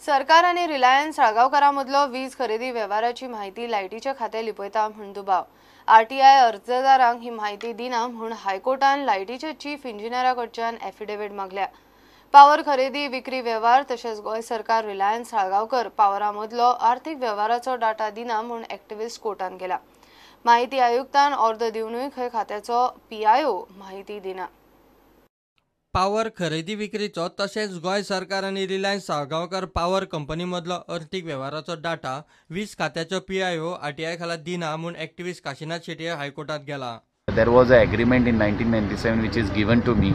सरकार आणि रिलायन्स साळगावकरांमधलो वीज खरेदी व्यवहाराची माहिती लायटीचे खाते लिपयता म्हूण दुबाव। आरटीआय अर्जदारांक ही माहिती दिना म्हूण हायकोर्टान लायटीचे चीफ इंजिनियराकडच्यान एफिडेविट मागल्या। पावर खरेदी विक्री व्यवहार तसेच गोय सरकार रिलायन्स साळगावकर पावरामधलो आर्थिक व्यवहाराचो डाटा दिना म्हूण एक्टिव्हिस्ट कोर्टान गेला। माहिती आयुक्तान अर्ज दिवनूय खंय खात्याचो पीआयओ माहिती दिना। पावर खरेदी विक्रीचो तसेच गोय सरकार आणि रिलायन्स साळगावकर पावर कंपनी मधलो आर्थिक व्यवहाराचो डाटा वीज खात्याचो पीआयओ आरटीआय खाला दिना म्हूण एक्टिव्हिस्ट काशीनाथ शेट्ये हायकोर्टात गेला। There was an agreement in 1997 which is given to me,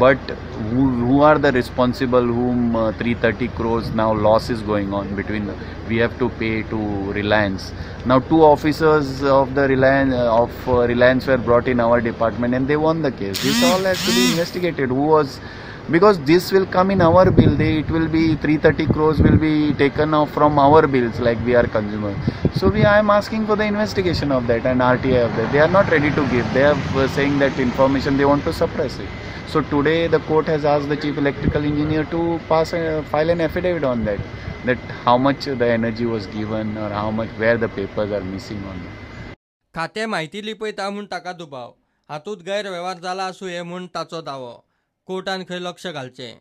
but who are the responsible whom 330 crores now loss is going on between we have to pay to Reliance. Now two officers of the Reliance were brought in our department and they won the case. This all has to be investigated. Who was, because this will come in our bill, it will be 330 crores will be taken off from our bills like we are consumers. So I am asking for the investigation of that and RTI of that. They are not ready to give. They are saying that information they want to suppress it. So today the court has asked the chief electrical engineer to file an affidavit on that how much the energy was given or how much where the papers are missing on that. खाते माहिती लिपयता म्हूण ताका दुबाव, हातूंत गैरव्यवहार जाला आसूंये म्हूण ताचो दावो। कोर्टान खंय लक्ष घालचें।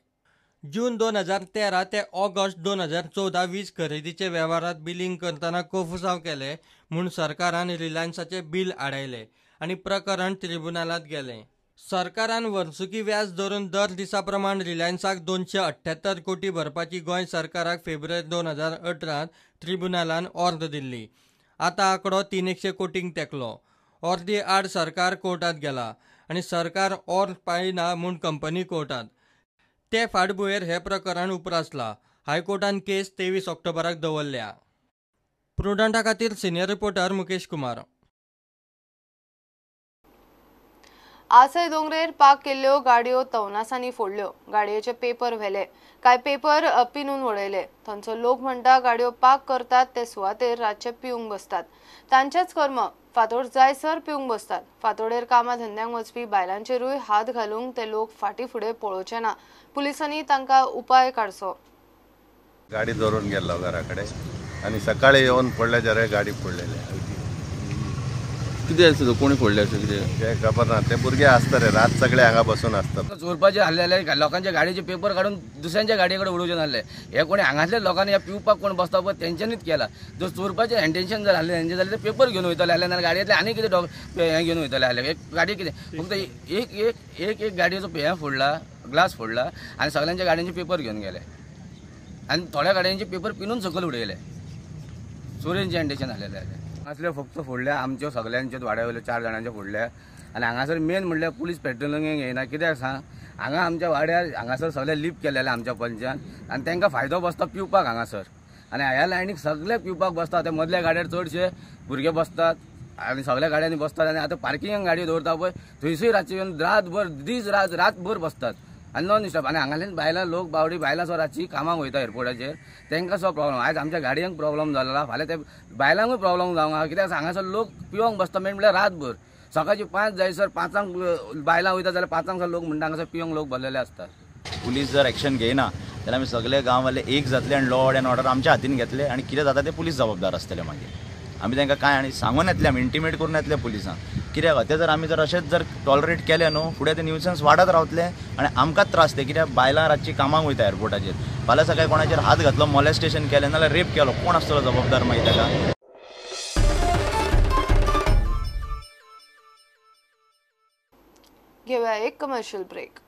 जून 2013 ते ऑगस्ट 2014 वीज खरेदीचे व्यवहारात बिलिंग करतना कोफुसांव केले म्हूण सरकारान रिलायन्साचे बिल आडायले आनी प्रकरण ट्रिब्युनलांत गेलें। सरकारान वर्सुकी व्याज धरून दर दिसा प्रमाण रिलायन्साक 278 कोटी भरपाची गोंय सरकाराक फेब्रुवारी 2018 ट्रिब्युनलान ऑर्द दिल्ली। आतां आंकडो 300 कोटींक तेंकलो। ऑर्दी आड सरकार कोर्टात गेला आनी सरकार ऑर्द पाळिना म्हूण कंपनी कोर्टात। ते फाटभुंयेर हे प्रकरण उप्रासला। हायकोर्टान केस 23 ऑक्टोबराक दवरल्या। प्रुडंटा खातीर सिनियर रिपोर्टर मुकेश कुमार। आसय दोंगरेर पार्क केल्ल्यो गाडयो तवनासांनी फोडल्यो। गाडयेचे पेपर व्हेले, काय पेपर पिनून उडयले। थंयचो लोक म्हणटा गाडयो पार्क करतात ते सुवातेर रातचे पिवंक बसतात। तांचेच कर्म, फातोड जायसर पिवंक बसतात। फातोडेर कामा धंद्यांक वचपी बायलांचेरूय हात घालूंक ते लोक फाटी फुडें पळोवचे ना। पुलिसांनी तांकां उपाय काडचो। गाडी धरून गेल्लो घराकडे आनी सकाळी येवन पडले जाल्यार गाडी फोडलेली। कितें आसता कोणी फोडले अशें कितें ते खबर ना। ते भुरगे आसतले रात सगळे हांगा बसून आसतात। चोरपाचे हल्ले लोकांच्या गाडीचे पेपर काढून दुसऱ्यांच्या गाडयेकडे उडोवचे नासले। हे कोणी हांगासले लोकांनी या पिवपाक कोण बसता पळय तेंच्यांनीच केला। जर चोरपाचे इंटेन्शन जर आसलें तेंचे जाल्यार ते पेपर घेवन वयतले आसले ना गाडयेतले आनी कितें हे घेवन वयतले आसले। एक गाडी कितें फक्त एक गाडयेचो हे फोडला, ग्लास फोडला आनी सगळ्यांच्या गाडयांचे पेपर घेवन गेले आनी थोड्या गाडयांचे पेपर पिनून सकयल उडयले। चोरींचे इंटेन्शन आसलेले असले फक्त फोडल्या आमच्या सगळ्यांचे वाड्या वयले 4 जाणांचे फोडल्या। आनी हांगासर मेन म्हणल्यार पुलीस पेट्रोलिंग येना। कित्याक सांग, हांगा आमच्या वाड्यार हांगासर सगळे लिप केलेले आमच्या पंचान आनी तांकां फायदो बसता पिवपाक हांगासर। आनी ह्या लायनीक सगळे पिवपाक बसतात। ते मदल्या गाड्यार चडशे भुरगे बसतात आनी सगळ्या गाड्यांनी बसतात आनी आतां पार्किंगाक गाडी दवरता पळय थंयसर रातचे येवन रातभर दीस रातभर बसतात आनी नॉन स्टॉप। आनी हांगासल्यान बायलां लोक बावडी बायलां सो रातची कामाक वयता एअरपोर्टाचेर तांकां सो प्रॉब्लम। आयज आमच्या गाडयांक प्रॉब्लम जालो, फाल्यां ते बायलांकूय प्रॉब्लम जावंक। कित्याक हांगासर लोक पिवंक बसता मेन म्हणल्यार रातभर। सकाळची 5 जायसर 5 बायलां वयता जाल्यार 5 लोक म्हणटा हांगासर पिवंक लोक भरलेले आसतात। पुलीस जर एक्शन घेयना जाल्यार आमी सगळे गांववाले एक जातले आनी लॉ एंड ऑर्डर आमच्या हातीन घेतले आनी कितें जाता ते पुलीस जबाबदार आसतले। मागीर आमी तांकां कांय आनी सांगून येतले, आमी इंटिमेट करून येतले पुलिसांक। कित्याक ते जर आमी अशेंच जर टॉलरेट केले न्हू फुडें ते न्यूसन्स वाडत रावतले आनी आमकांच त्रास ते। कित्याक बायलां रातची कामाक वयता एअरपोर्टाचेर, फाल्यां सकाळीं कोणाचेर हात घातलो, मॉलेस्टेशन केलें नाल्यार रेप केलो, कोण आसतलो जबाबदार मागीर ताका? घेऊया एक कमर्शियल ब्रेक।